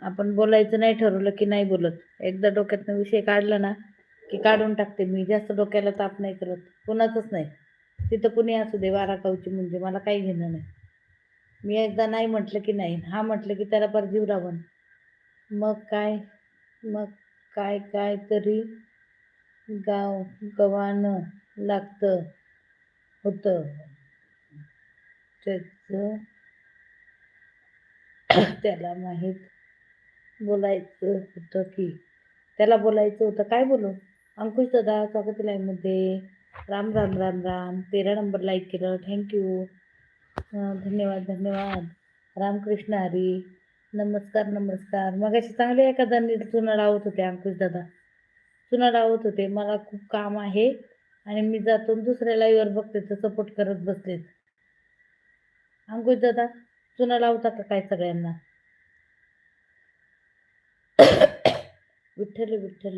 आपण बोलायचं नाही ठरवलं की नाही बोलत. एकदा डोक्यातनं विषय काढला ना की काढून टाकते मी. जास्त डोक्याला ताप नाही करत, कुणाचंच नाही. तिथं कुणी असू दे, वारा कावची म्हणजे मला काही घेणं नाही. मी एकदा नाही म्हटलं की नाही, हा म्हटलं की त्याला पर जीव लावण. मग काय, मग काय काय तरी गाव गव्हाणं लागतं होतं त्याचं त्याला माहीत. बोलायचं होतं की त्याला बोलायचं होतं. काय बोलू? अंकुश दादा स्वागत आहे मध्ये. राम राम राम राम. 13 नंबर लाईक केलं, थँक्यू. धन्यवाद धन्यवाद. रामकृष्ण हरी. नमस्कार नमस्कार. मग अशी चांगले एखादा नीट चुना लावत होते अंकुश दादा, चुना लावत होते. मला खूप काम आहे आणि मी जातो दुसऱ्या लाईव्हवर बघते तर सपोर्ट करत बसलेत. अंकुश दादा चुना लावता का काय सगळ्यांना? विठ्ठल विठ्ठल.